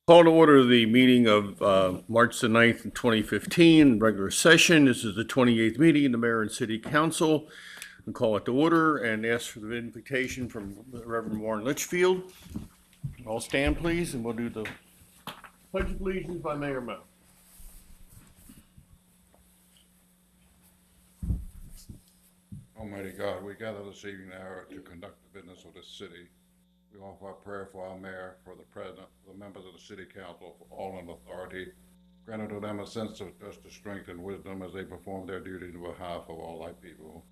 Call to order the meeting of March the 9th, 2015, regular session. This is the 28th meeting of the Mayor and City Council. I'll call it to order and ask for the invitation from Reverend Warren Litchfield. All stand, please, and we'll do the Pledge of Allegiance by Mayor Mo. Almighty God, we gather this evening now to conduct the business of this city. We offer our prayer for our mayor, for the president, for the members of the city council, for all in authority. Grant unto them a sense of justice, strength, and wisdom as they perform their duty on behalf of all thy people.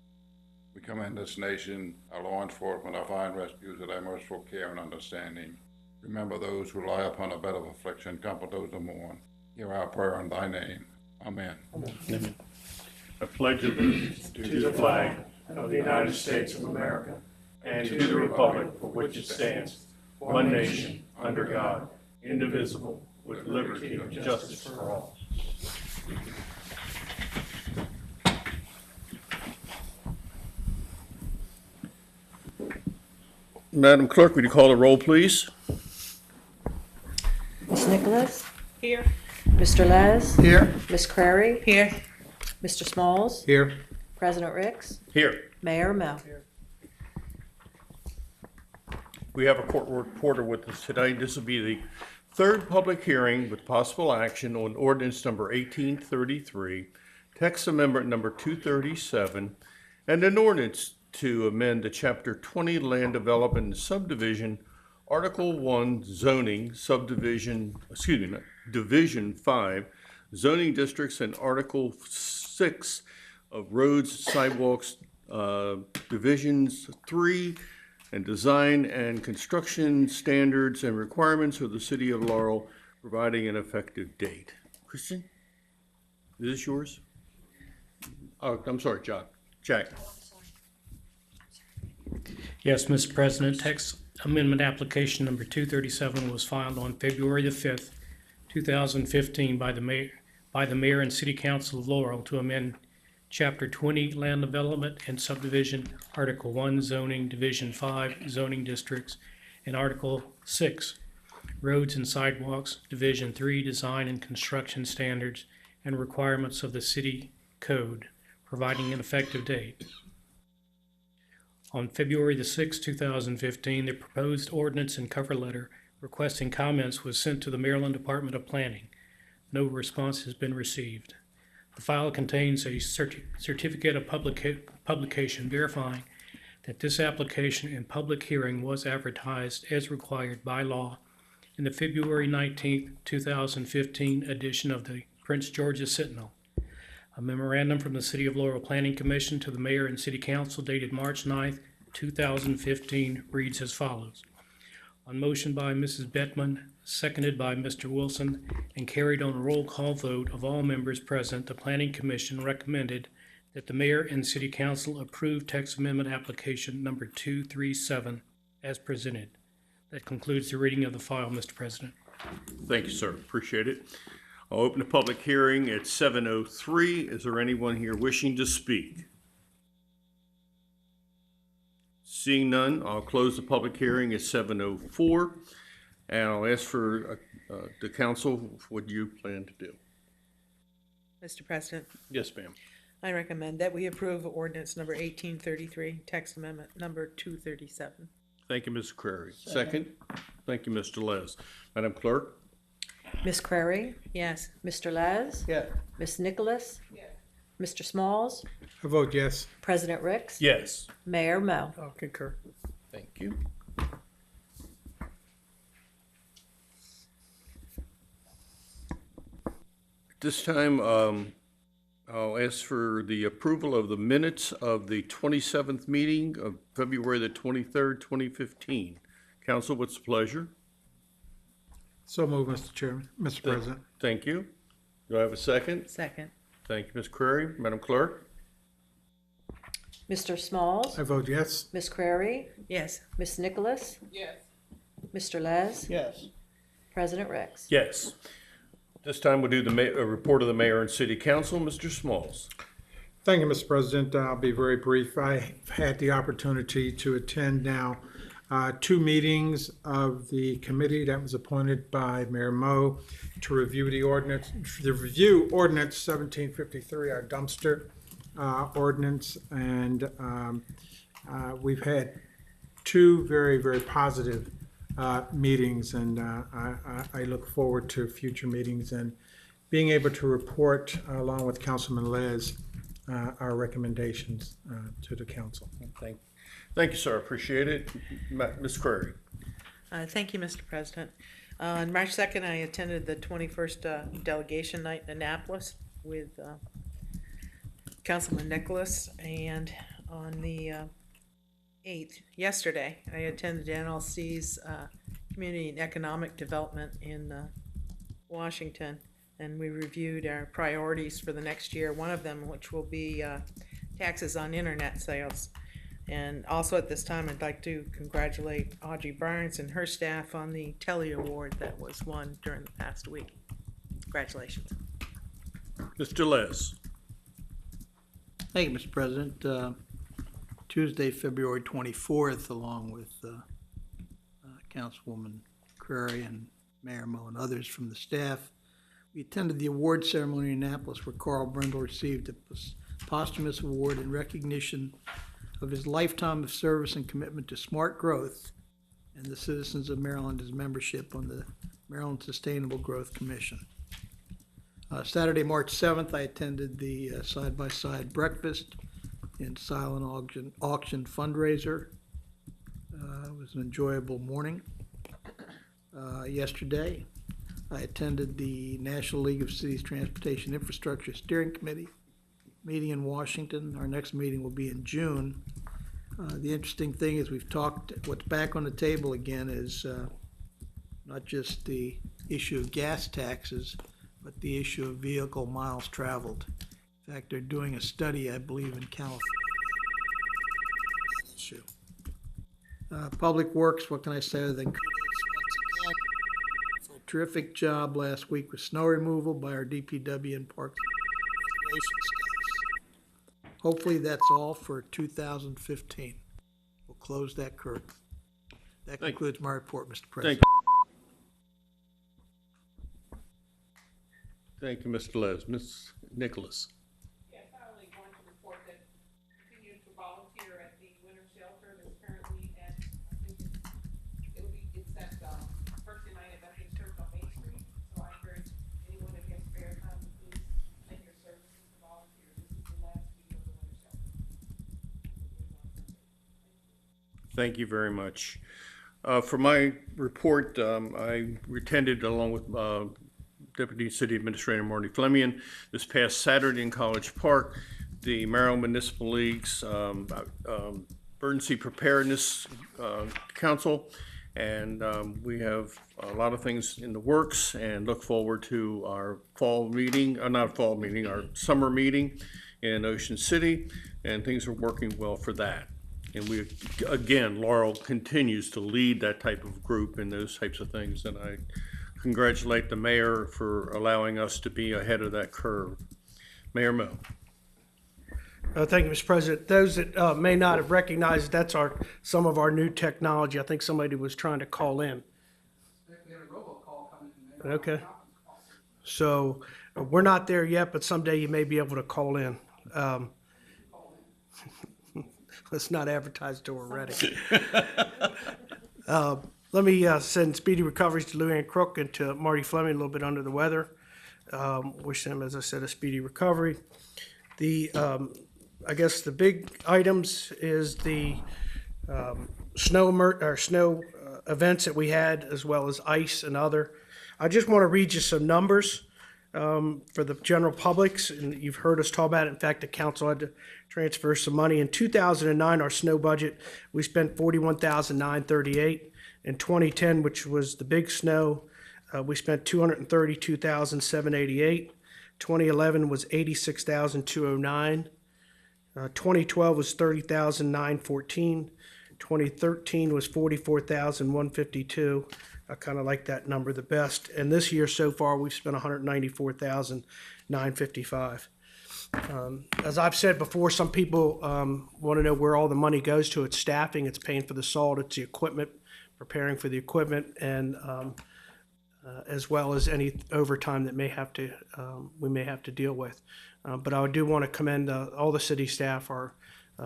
We commend this nation, our law enforcement, our fire and rescue, to thy merciful care and understanding. Remember those who lie upon a bed of affliction, comfort those who mourn. Hear our prayer in thy name. Amen. Amen. I pledge allegiance to the flag of the United States of America and to the republic for which it stands, one nation, under God, indivisible, with liberty and justice for all. Madam Clerk, would you call the roll, please? Ms. Nicholas? Here. Mr. Les? Here. Ms. Crary? Here. Mr. Smalls? Here. President Ricks? Here. Mayor Mel? We have a court reporter with us today. This will be the third public hearing with possible action on ordinance number 1833, text amendment number 237, and an ordinance to amend the Chapter 20 Land Development and Subdivision, Article 1 Zoning, Division 5, Zoning Districts, and Article 6 of Roads, Sidewalks, Divisions 3, and Design and Construction Standards and Requirements of the City of Laurel, providing an effective date. Christian, is this yours? Oh, I'm sorry, Jack. Yes, Mr. President, text amendment application number 237 was filed on February the 5th, 2015 by the Mayor and City Council of Laurel to amend Chapter 20 Land Development and Subdivision, Article 1 Zoning, Division 5 Zoning Districts, and Article 6 Roads and Sidewalks, Division 3 Design and Construction Standards and Requirements of the City Code, providing an effective date. On February the 6th, 2015, the proposed ordinance and cover letter requesting comments was sent to the Maryland Department of Planning. No response has been received. The file contains a certificate of publication verifying that this application and public hearing was advertised as required by law in the February 19, 2015 edition of the Prince George's Sentinel. A memorandum from the City of Laurel Planning Commission to the Mayor and City Council dated March 9, 2015 reads as follows. On motion by Mrs. Bettman, seconded by Mr. Wilson, and carried on a roll call vote of all members present, the Planning Commission recommended that the Mayor and City Council approve text amendment application number 237 as presented. That concludes the reading of the file, Mr. President. Thank you, sir. Appreciate it. I'll open the public hearing at 7:03. Is there anyone here wishing to speak? Seeing none, I'll close the public hearing at 7:04, and I'll ask for the council what you plan to do. Mr. President, Yes, ma'am. I recommend that we approve ordinance number 1833, text amendment number 237. Thank you, Ms. Crary. Second. Thank you, Mr. Les. Madam Clerk? Ms. Crary? Yes. Mr. Les? Yes. Ms. Nicholas? Mr. Smalls? I vote yes. President Ricks? Yes. Mayor Mel? I'll concur. Thank you. At this time, I'll ask for the approval of the minutes of the 27th meeting of February the 23rd, 2015. Council, what's the pleasure? So move, Mr. Chairman, Mr. President. Thank you. Do I have a second? Second. Thank you, Ms. Crary. Madam Clerk? Mr. Smalls? I vote yes. Ms. Crary? Yes. Ms. Nicholas? Yes. Mr. Les? Yes. President Ricks? Yes. This time we'll do the report of the Mayor and City Council. Mr. Smalls. Thank you, Mr. President. I'll be very brief. I had the opportunity to attend now 2 meetings of the committee that was appointed by Mayor Mo to review ordinance 1753, our dumpster ordinance, and we've had 2 very, very positive meetings, and I look forward to future meetings and being able to report, along with Councilman Les, our recommendations to the council. Thank you, sir. Appreciate it. Ms. Crary. Thank you, Mr. President. On March 2nd, I attended the 21st delegation night in Annapolis with Councilman Nicholas, and on the 8th, yesterday, I attended NLC's Community and Economic Development in Washington, and we reviewed our priorities for the next year, one of them which will be taxes on internet sales. And also at this time, I'd like to congratulate Audrey Barnes and her staff on the Telly Award that was won during the past week. Congratulations. Mr. Les. Thank you, Mr. President. Tuesday, February 24th, along with Councilwoman Crary and Mayor Mo and others from the staff, we attended the award ceremony in Annapolis, where Carl Brindle received a posthumous award in recognition of his lifetime of service and commitment to smart growth and the citizens of Maryland, his membership on the Maryland Sustainable Growth Commission. Saturday, March 7th, I attended the side-by-side breakfast and silent auction fundraiser. It was an enjoyable morning. Yesterday, I attended the National League of Cities Transportation Infrastructure Steering Committee meeting in Washington. Our next meeting will be in June. The interesting thing is we've talked, what's back on the table again is not just the issue of gas taxes, but the issue of vehicle miles traveled. In fact, they're doing a study, I believe, in California. Issue. Public Works, what can I say other than kudos once again for a terrific job last week with snow removal by our DPW and Parks and Recreation staffs. Hopefully that's all for 2015. We'll close that curtain. That concludes my report, Mr. President. Thank you, Mr. Les. Ms. Nicholas. Yes, I only want to report that continue to volunteer at the winter shelter that's currently at, I think it's at First United Methodist Church on Main Street. So I encourage anyone that has spare time to please make your services to volunteer. This is the last week of the winter shelter. Thank you very much. For my report, I attended along with Deputy City Administrator Marty Flemian this past Saturday in College Park, the Maryland Municipal League's Emergency Preparedness Council, and we have a lot of things in the works and look forward to our fall meeting, our summer meeting in Ocean City, and things are working well for that. And we, again, Laurel continues to lead that type of group and those types of things, and I congratulate the mayor for allowing us to be ahead of that curve. Mayor Mo. Thank you, Mr. President. Those that may not have recognized, that's some of our new technology. I think somebody was trying to call in. Okay. So we're not there yet, but someday you may be able to call in. Let's not advertise till we're ready. Let me send speedy recoveries to Lou Ann Crook and to Marty Fleming, a little bit under the weather. Wish them, as I said, a speedy recovery. I guess the big items is the snow events that we had, as well as ice and other. I just want to read you some numbers for the general publics, and you've heard us talk about it. In fact, the council had to transfer some money. In 2009, our snow budget, we spent $41,938. In 2010, which was the big snow, we spent $232,788. 2011 was $86,209. 2012 was $30,914. 2013 was $44,152. I kind of like that number the best. And this year so far, we've spent $194,955. As I've said before, some people want to know where all the money goes to. It's staffing, it's paying for the salt, it's the equipment, preparing for the equipment, and as well as any overtime that we may have to deal with. But I do want to commend all the city staff, our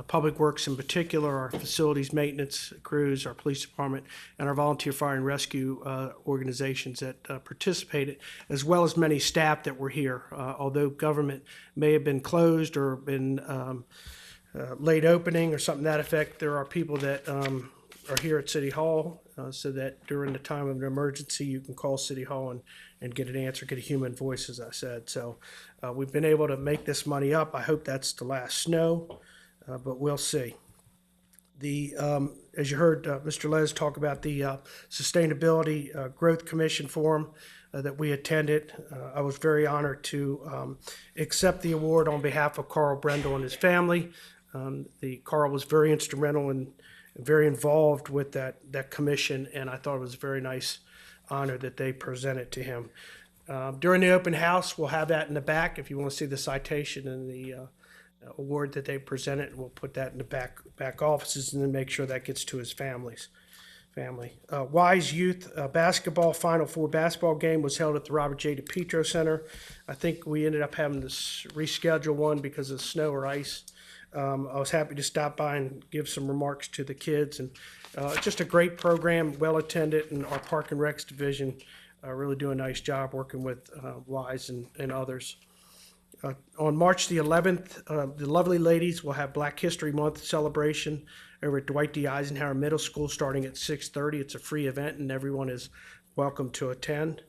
Public Works in particular, our facilities maintenance crews, our police department, and our volunteer fire and rescue organizations that participated, as well as many staff that were here. Although government may have been closed or been late opening or something to that effect, there are people that are here at City Hall so that during the time of an emergency, you can call City Hall and get an answer, get a human voice, as I said. So we've been able to make this money up. I hope that's the last snow. But we'll see. As you heard Mr. Les talk about the Sustainability Growth Commission Forum that we attended, I was very honored to accept the award on behalf of Carl Brendel and his family. Carl was very instrumental and very involved with that commission, and I thought it was a very nice honor that they presented to him. During the open house, we'll have that in the back if you want to see the citation and the award that they presented. We'll put that in the back offices and then make sure that gets to his family. Wise Youth basketball Final Four basketball game was held at the Robert J. DePietro Center. I think we ended up having to reschedule one because of snow or ice. I was happy to stop by and give some remarks to the kids, and just a great program, well attended, and our Park and Recs division really do a nice job working with Wise and others. On March the 11th, the lovely ladies will have Black History Month celebration over at Dwight D. Eisenhower Middle School starting at 6:30. It's a free event and everyone is welcome to attend.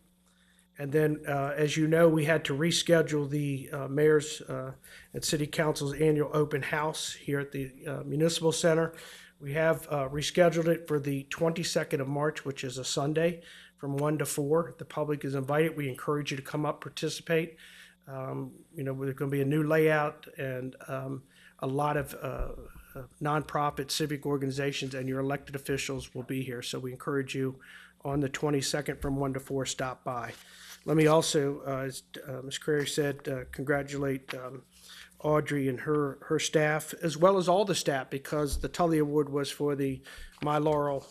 And then, as you know, we had to reschedule the mayor's and city council's annual open house here at the Municipal Center. We have rescheduled it for the 22nd of March, which is a Sunday, from 1 to 4. The public is invited. We encourage you to come up, participate. There's going to be a new layout and a lot of nonprofit civic organizations and your elected officials will be here. So we encourage you on the 22nd from 1 to 4, stop by. Let me also, as Ms. Crary said, congratulate Audrey and her staff, as well as all the staff, because the Tully Award was for the My Laurel,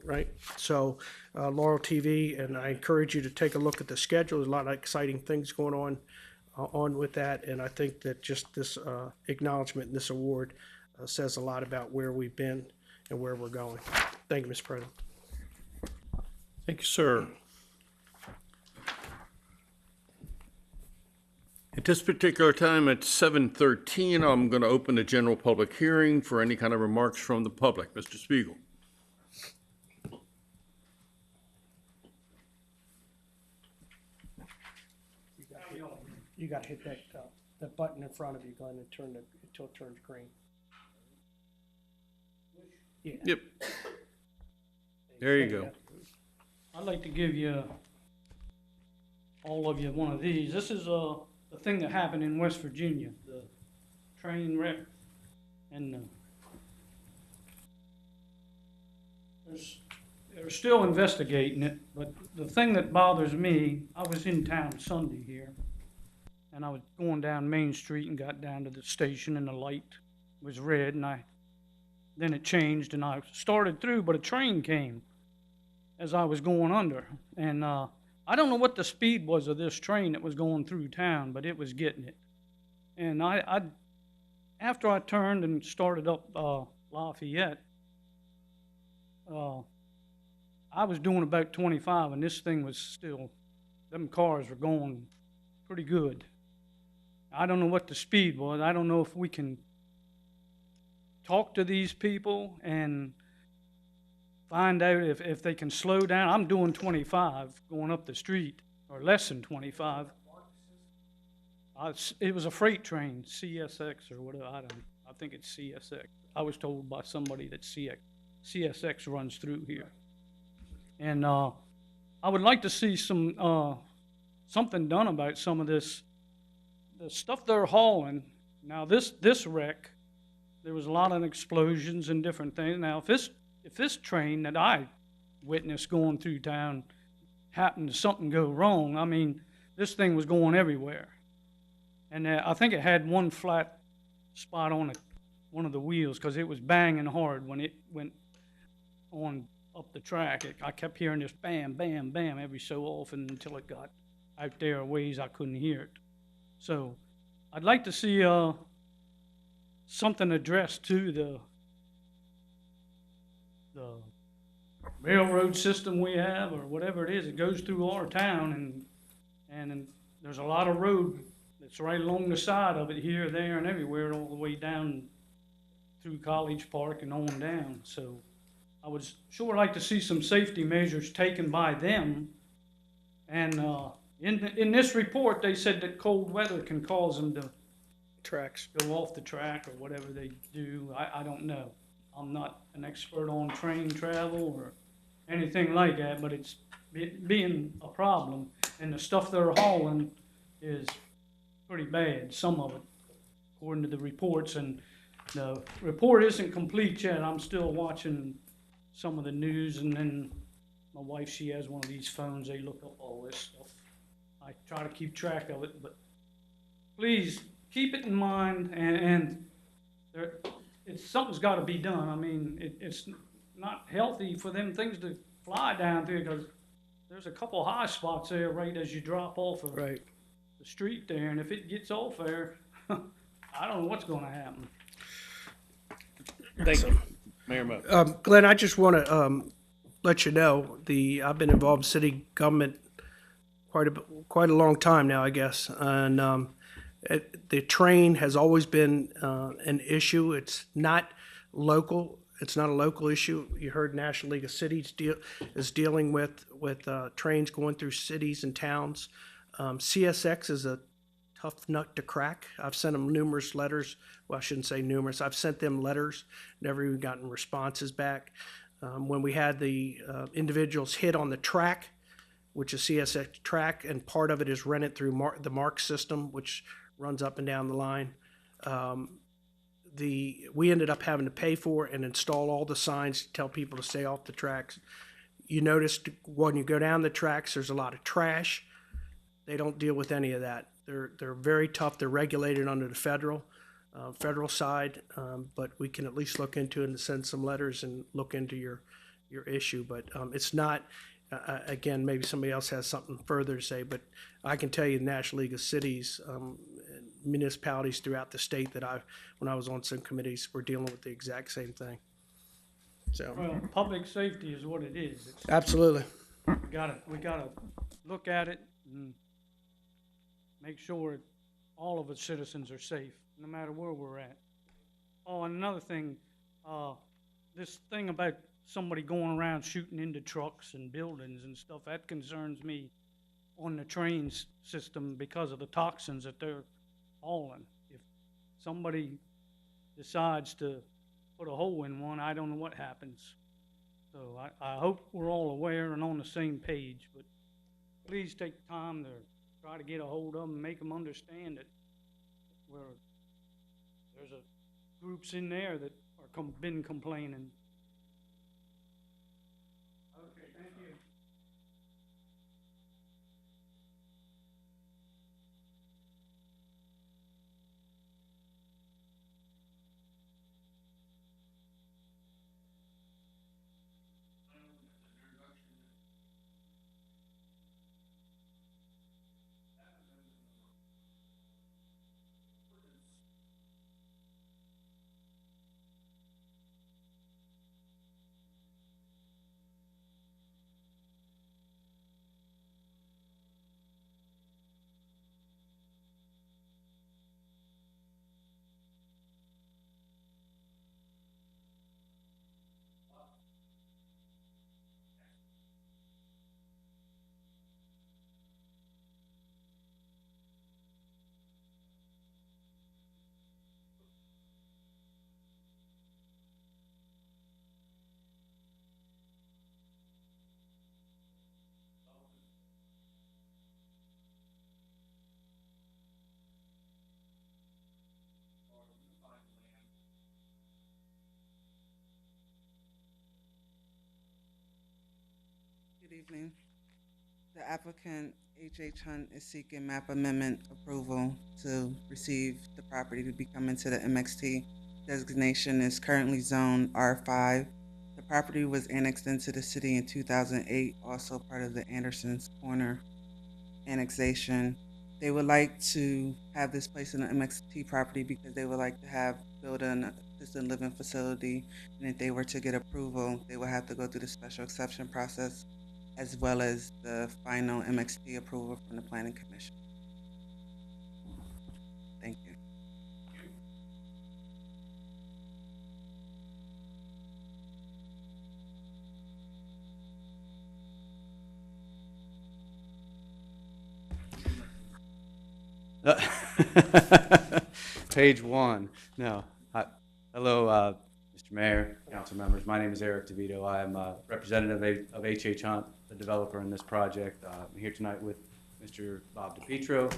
right? So Laurel TV, and I encourage you to take a look at the schedule. There's a lot of exciting things going on with that, and I think that just this acknowledgement and this award says a lot about where we've been and where we're going. Thank you, Mr. President. Thank you, sir. At this particular time, at 7:13, I'm going to open the general public hearing for any kind of remarks from the public. Mr. Spiegel. You got to hit that button in front of you, Glenn, and turn until it turns green. Yeah. Yep. There you go. I'd like to give you, all of you, one of these. This is the thing that happened in West Virginia, the train wreck, and they're still investigating it, but the thing that bothers me, I was in town Sunday here, and I was going down Main Street and got down to the station, and the light was red, and then it changed, and I started through, but a train came as I was going under, and I don't know what the speed was of this train that was going through town, but it was getting it. And after I turned and started up Lafayette, I was doing about 25, and this thing was still, them cars were going pretty good. I don't know what the speed was. I don't know if we can talk to these people and find out if they can slow down. I'm doing 25 going up the street, or less than 25. It was a freight train, CSX or whatever. I think it's CSX. I was told by somebody that CSX runs through here. And I would like to see something done about some of the stuff they're hauling. Now this wreck, there was a lot of explosions and different things. Now if this train that I witnessed going through town happened to something go wrong, I mean, this thing was going everywhere. And I think it had one flat spot on it, one of the wheels, because it was banging hard when it went on up the track. I kept hearing this bam, bam, bam every so often until it got out there a ways I couldn't hear it. So I'd like to see something addressed to the railroad system we have, or whatever it is. It goes through our town, and there's a lot of road that's right along the side of it, here, there, and everywhere, all the way down through College Park and on down. So I would sure like to see some safety measures taken by them. And in this report, they said that cold weather can cause them to Tracks. go off the track or whatever they do. I don't know. I'm not an expert on train travel or anything like that, but it's being a problem. And the stuff they're hauling is pretty bad, some of it, according to the reports. And the report isn't complete yet. I'm still watching some of the news, and then my wife, she has one of these phones. They look up all this stuff. I try to keep track of it, but please keep it in mind, and something's got to be done. I mean, it's not healthy for them things to fly down through, because there's a couple high spots there right as you drop off of Right. the street there, and if it gets off there, I don't know what's going to happen. Thank you. Mayor Mo. Glenn, I just want to let you know, I've been involved in city government quite a long time now, I guess. And the train has always been an issue. It's not local. It's not a local issue. You heard National League of Cities is dealing with trains going through cities and towns. CSX is a tough nut to crack. I've sent them numerous letters. Well, I shouldn't say numerous. I've sent them letters, never even gotten responses back. When we had the individuals hit on the track, which is CSX track, and part of it is rented through the MARC system, which runs up and down the line. We ended up having to pay for it and install all the signs to tell people to stay off the tracks. You noticed when you go down the tracks, there's a lot of trash. They don't deal with any of that. They're very tough. They're regulated under the federal side, but we can at least look into it and send some letters and look into your issue. But it's not, again, maybe somebody else has something further to say, but I can tell you the National League of Cities, municipalities throughout the state that when I was on some committees, were dealing with the exact same thing. So. Well, public safety is what it is. Absolutely. We gotta look at it and make sure all of its citizens are safe, no matter where we're at. Oh, and another thing, this thing about somebody going around shooting into trucks and buildings and stuff, that concerns me on the trains system because of the toxins that they're hauling. If somebody decides to put a hole in one, I don't know what happens. So I hope we're all aware and on the same page, but please take time to try to get a hold of them and make them understand that there's groups in there that are been complaining. Okay, thank you. Good evening. The applicant, H.H. Hunt, is seeking map amendment approval to receive the property to become into the MXT designation. Is currently zoned R5. The property was annexed into the city in 2008, also part of the Anderson's Corner annexation. They would like to have this place in the MXT property because they would like to build an assisted living facility. And if they were to get approval, they would have to go through the special exception process as well as the final MXT approval from the Planning Commission. Thank you. Page one. No. Hello, Mr. Mayor, council members. My name is Eric DeVito. I am a representative of H.H. Hunt, the developer in this project. I'm here tonight with Mr. Bob DePietro,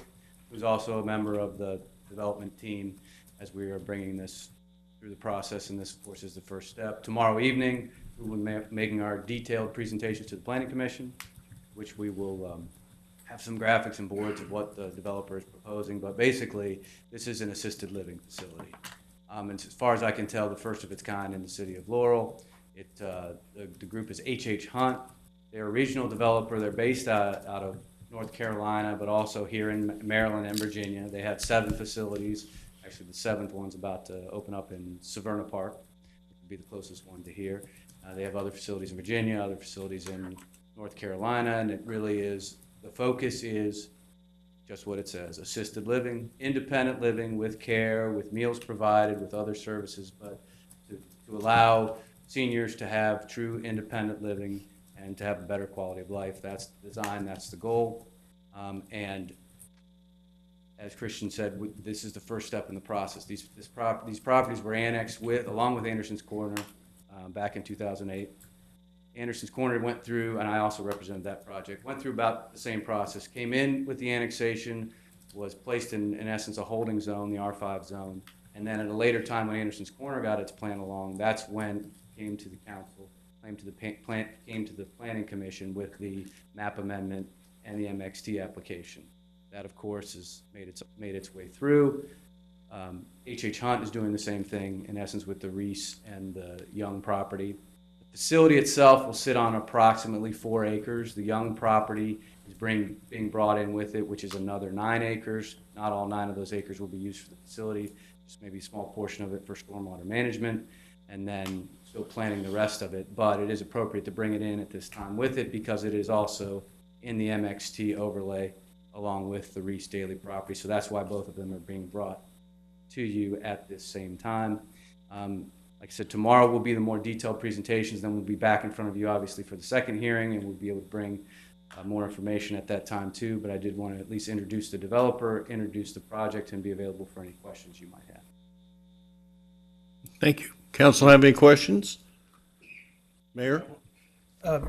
who's also a member of the development team as we are bringing this through the process, and this, of course, is the first step. Tomorrow evening, we will be making our detailed presentations to the Planning Commission, which we will have some graphics and boards of what the developer is proposing, but basically, this is an assisted living facility. And as far as I can tell, the first of its kind in the city of Laurel. The group is H.H. Hunt. They're a regional developer. They're based out of North Carolina, but also here in Maryland and Virginia. They have 7 facilities. Actually, the 7th one's about to open up in Severna Park. It would be the closest one to here. They have other facilities in Virginia, other facilities in North Carolina, and it really is, the focus is just what it says, assisted living, independent living with care, with meals provided, with other services, but to allow seniors to have true independent living and to have a better quality of life. That's the design, that's the goal. And as Christian said, this is the first step in the process. These properties were annexed along with Anderson's Corner back in 2008. Anderson's Corner went through, and I also represented that project, went through about the same process, came in with the annexation, was placed in essence, a holding zone, the R5 zone, and then at a later time when Anderson's Corner got its plan along, that's when it came to the council, came to the Planning Commission with the map amendment and the MXT application. That, of course, has made its way through. H.H. Hunt is doing the same thing, in essence, with the Reese and the Young property. The facility itself will sit on approximately 4 acres. The Young property is being brought in with it, which is another 9 acres. Not all 9 of those acres will be used for the facility, just maybe a small portion of it for stormwater management, and then still planning the rest of it. But it is appropriate to bring it in at this time with it because it is also in the MXT overlay along with the Reese Dailey property. So that's why both of them are being brought to you at this same time. Like I said, tomorrow will be the more detailed presentations. Then we'll be back in front of you, obviously, for the second hearing, and we'll be able to bring more information at that time, too. But I did want to at least introduce the developer, introduce the project, and be available for any questions you might have. Thank you. Council have any questions? Mayor?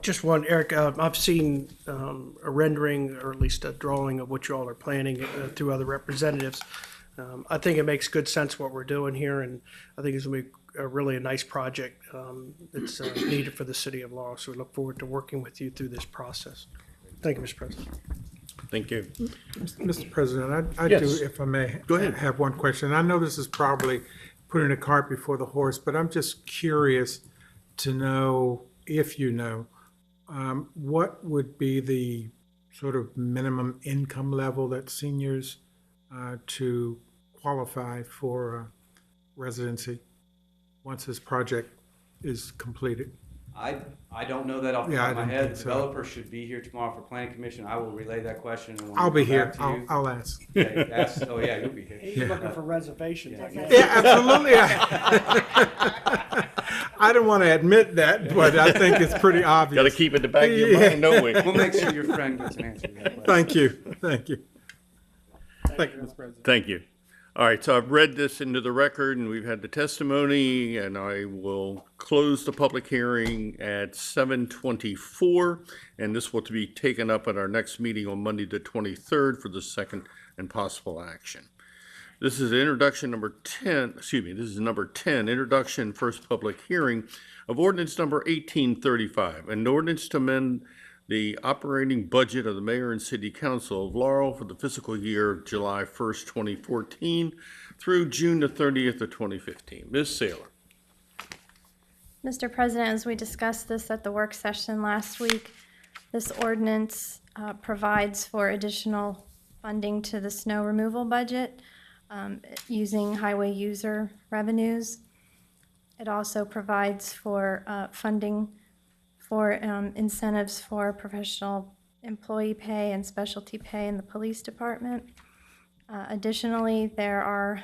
Just one, Eric, I've seen a rendering, or at least a drawing of what you all are planning through other representatives. I think it makes good sense what we're doing here, and I think it's going to be really a nice project that's needed for the city of Laurel. So we look forward to working with you through this process. Thank you, Mr. President. Thank you. Mr. President, I Yes. do, if I may, Go ahead. have one question. I know this is probably putting the cart before the horse, but I'm just curious to know, if you know, what would be the sort of minimum income level that seniors to qualify for residency once this project is completed? I don't know that off the Yeah, top I of my didn't head. think The so. developer should be here tomorrow for Planning Commission. I will relay that question. And when I'll we be come here. back to you- I'll ask. Okay, oh, yeah, you'll be here. He's looking for reservations. Yeah, absolutely. I don't want to admit that, but I think it's pretty obvious. Got to keep it in the back of your mind, don't we? We'll make sure your friend gets an answer to that question. Thank you. Thank you. Thank you, Mr. President. Thank you. All right, so I've read this into the record, and we've had the testimony, and I will close the public hearing at 7:24, and this will be taken up at our next meeting on Monday, the 23rd, for the second and possible action. This is introduction number 10, this is number 10, introduction, first public hearing of ordinance number 1835, an ordinance to amend the operating budget of the mayor and city council of Laurel for the fiscal year of July 1st, 2014 through June the 30th of 2015. Ms. Saylor. Mr. President, as we discussed this at the work session last week, this ordinance provides for additional funding to the snow removal budget using highway user revenues. It also provides for funding for incentives for professional employee pay and specialty pay in the police department. Additionally, there are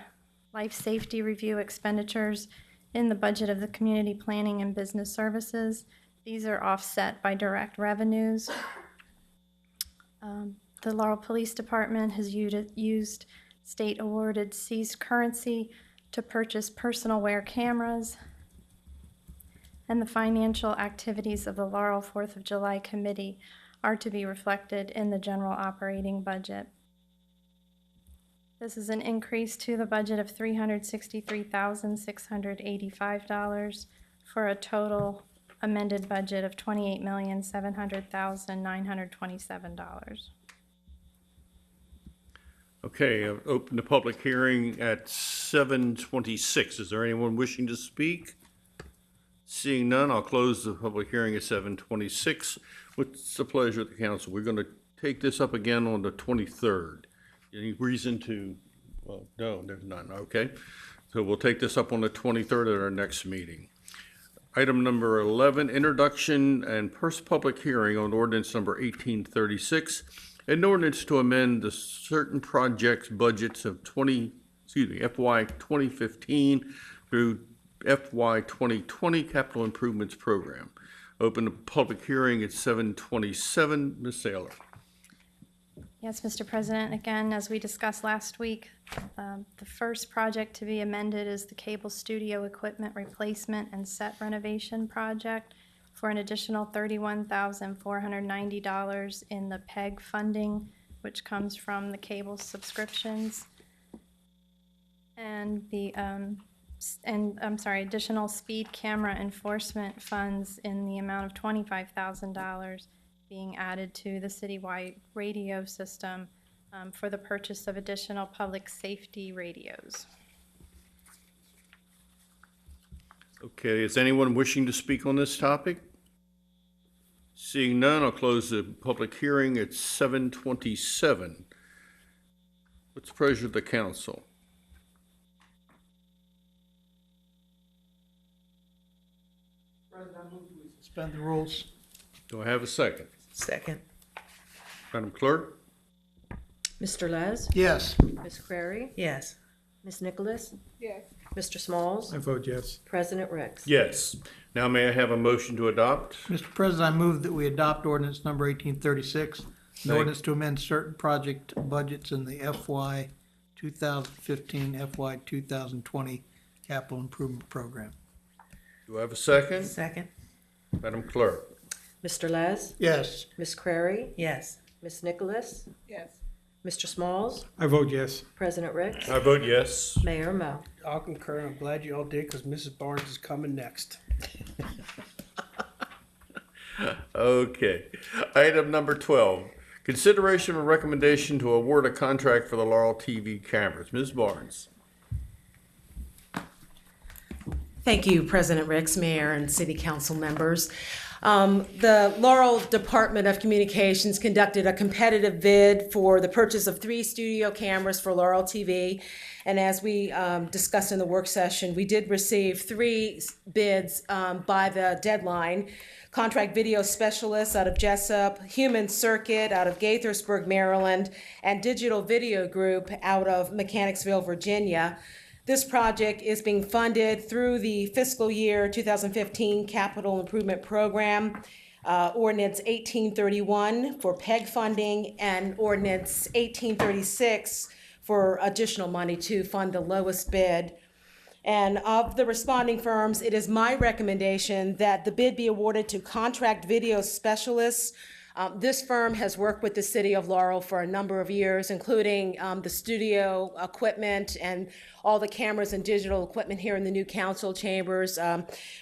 life safety review expenditures in the budget of the Community Planning and Business Services. These are offset by direct revenues. The Laurel Police Department has used state-awarded seized currency to purchase personal wear cameras, and the financial activities of the Laurel 4th of July Committee are to be reflected in the general operating budget. This is an increase to the budget of $363,685 for a total amended budget of $28,700,927. Okay, I'll open the public hearing at 7:26. Is there anyone wishing to speak? Seeing none, I'll close the public hearing at 7:26. What's the pleasure of the council? We're going to take this up again on the 23rd. Any reason to, well, no, there's none, okay. So we'll take this up on the 23rd at our next meeting. Item number 11, introduction and first public hearing on ordinance number 1836, an ordinance to amend the certain projects budgets of FY 2015 through FY 2020 Capital Improvements Program. Open the public hearing at 7:27. Ms. Saylor. Yes, Mr. President, again, as we discussed last week, the first project to be amended is the cable studio equipment replacement and set renovation project for an additional $31,490 in the PEG funding, which comes from the cable subscriptions, and the additional speed camera enforcement funds in the amount of $25,000 being added to the citywide radio system for the purchase of additional public safety radios. Okay, is anyone wishing to speak on this topic? Seeing none, I'll close the public hearing at 7:27. What's the pleasure of the council? President, I move we suspend the rules. Do I have a second? Second. Madam Clerk? Mr. Les? Yes. Ms. Crary? Yes. Ms. Nicholas? Yes. Mr. Smalls? I vote yes. President Ricks? Yes. Now may I have a motion to adopt? Mr. President, I move that we adopt ordinance number 1836, an ordinance to amend certain project budgets in the FY 2015, FY 2020 Capital Improvement Program. Do I have a second? Second. Madam Clerk? Mr. Les? Yes. Ms. Crary? Yes. Ms. Nicholas? Yes. Mr. Smalls? I vote yes. President Ricks? I vote yes. Mayor Mo? I'll concur, and I'm glad you all did, because Mrs. Barnes is coming next. Okay. Item number 12, consideration of recommendation to award a contract for the Laurel TV cameras. Ms. Barnes. Thank you, President Ricks, Mayor, and City Council members. The Laurel Department of Communications conducted a competitive bid for the purchase of 3 studio cameras for Laurel TV. And as we discussed in the work session, we did receive 3 bids by the deadline. Contract video specialists out of Jessup, Human Circuit out of Gaithersburg, Maryland, and Digital Video Group out of Mechanicsville, Virginia. This project is being funded through the fiscal year 2015 Capital Improvement Program, Ordinance 1831 for PEG funding, and Ordinance 1836 for additional money to fund the lowest bid. And of the responding firms, it is my recommendation that the bid be awarded to Contract Video Specialists This firm has worked with the city of Laurel for a number of years, including the studio equipment and all the cameras and digital equipment here in the new council chambers.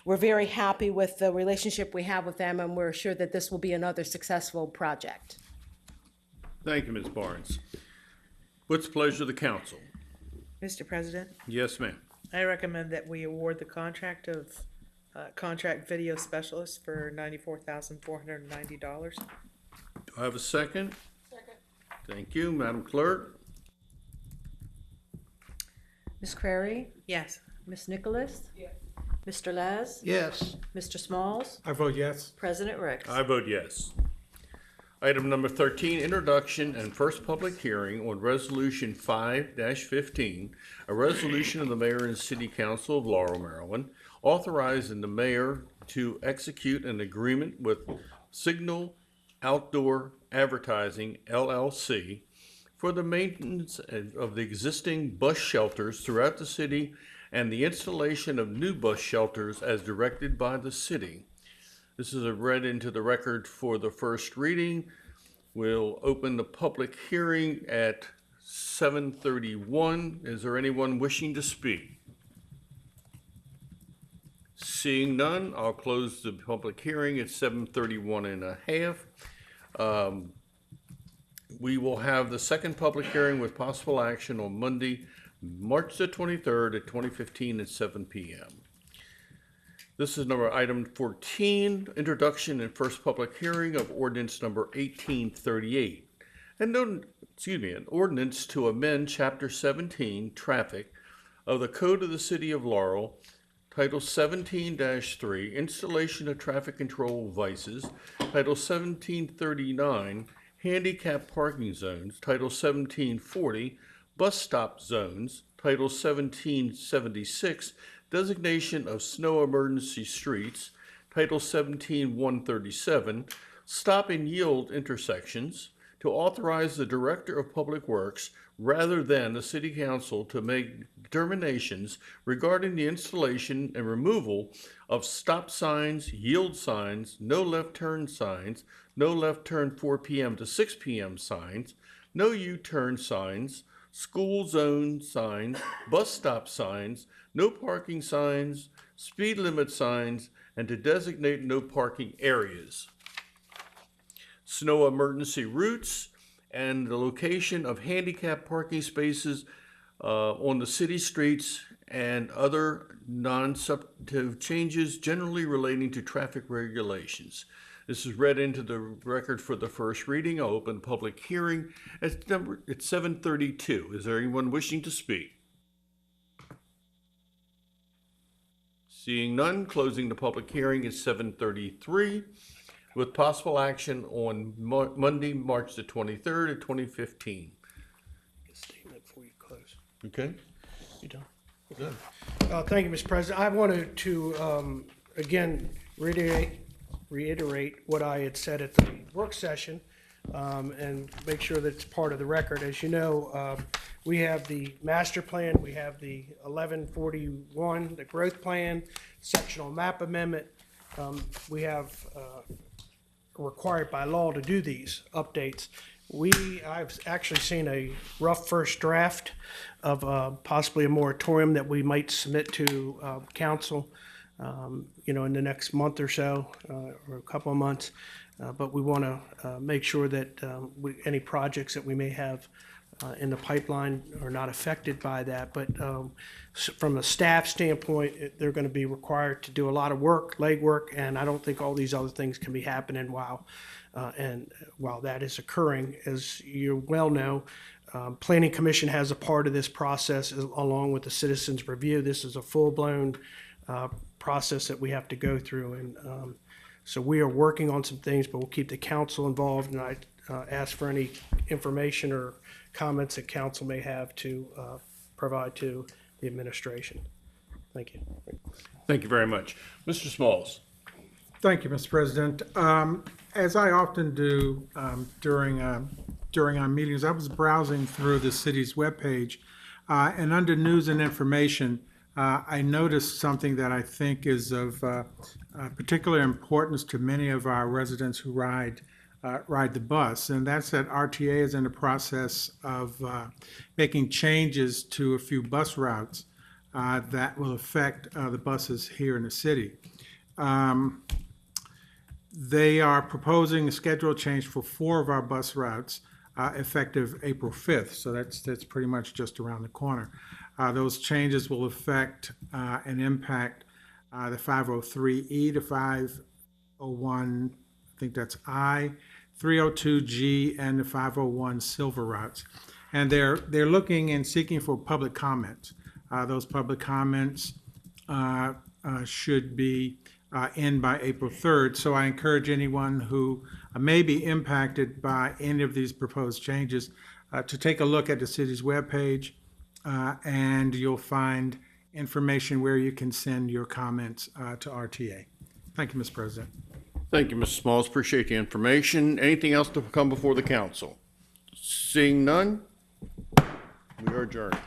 We're very happy with the relationship we have with them, and we're sure that this will be another successful project. Thank you, Ms. Barnes. What's the pleasure of the council? Mr. President, Yes, ma'am. I recommend that we award the contract of contract video specialist for $94,490. Do I have a second? Second. Thank you, Madam Clerk. Ms. Crary? Yes. Ms. Nicholas? Yes. Mr. Laz? Yes. Mr. Smalls? I vote yes. President Ricks? I vote yes. Item number 13, introduction and first public hearing on Resolution 5-15, a resolution of the mayor and city council of Laurel, Maryland, authorizing the mayor to execute an agreement with Signal Outdoor Advertising, LLC, for the maintenance of the existing bus shelters throughout the city and the installation of new bus shelters as directed by the city. This is read into the record for the first reading. We'll open the public hearing at 7:31. Is there anyone wishing to speak? Seeing none, I'll close the public hearing at 7:31 and a half. We will have the second public hearing with possible action on Monday, March the 23rd at 2015 at 7 p.m. This is item 14, introduction and first public hearing of ordinance number 1838. An ordinance to amend chapter 17, traffic, of the Code of the City of Laurel, Title 17-3, installation of traffic control devices, Title 1739, handicap parking zones, Title 1740, bus stop zones, Title 1776, designation of snow emergency streets, Title 17-137, stop and yield intersections, to authorize the Director of Public Works rather than the City Council to make determinations regarding the installation and removal of stop signs, yield signs, no left turn signs, no left turn 4 p.m. to 6 p.m. signs, no U-turn signs, school zone signs, bus stop signs, no parking signs, speed limit signs, and to designate no parking areas. Snow emergency routes and the location of handicap parking spaces on the city streets and other non-substantive changes generally relating to traffic regulations. This is read into the record for the first reading. I'll open public hearing at 7:32. Is there anyone wishing to speak? Seeing none, closing the public hearing at 7:33 with possible action on Monday, March the 23rd of 2015. Statement before you close. Okay? You done? Good. Thank you, Mr. President. I wanted to, again, reiterate what I had said at the work session and make sure that it's part of the record. As you know, we have the master plan, we have the 1141, the growth plan, sectional map amendment. We have required by law to do these updates. I've actually seen a rough first draft of possibly a moratorium that we might submit to council, in the next month or so, or a couple of months. But we want to make sure that any projects that we may have in the pipeline are not affected by that. But from a staff standpoint, they're going to be required to do a lot of work, legwork, and I don't think all these other things can be happening while that is occurring. As you well know, Planning Commission has a part of this process along with the citizens review. This is a full-blown process that we have to go through, and so we are working on some things, but we'll keep the council involved, and I ask for any information or comments that council may have to provide to the administration. Thank you. Thank you very much. Mr. Smalls. Thank you, Mr. President. As I often do during our meetings, I was browsing through the city's webpage, and under news and information, I noticed something that I think is of particular importance to many of our residents who ride ride the bus. And that's that RTA is in the process of making changes to a few bus routes that will affect the buses here in the city. They are proposing a schedule change for 4 of our bus routes effective April 5th. So that's pretty much just around the corner. Those changes will affect and impact the 503E to 501, I think that's I, 302G, and the 501 Silver routes. And they're looking and seeking for public comments. Those public comments should be in by April 3rd. So I encourage anyone who may be impacted by any of these proposed changes to take a look at the city's webpage, and you'll find information where you can send your comments to RTA. Thank you, Mr. President. Thank you, Mr. Smalls. Appreciate the information. Anything else to come before the council? Seeing none, we are adjourned.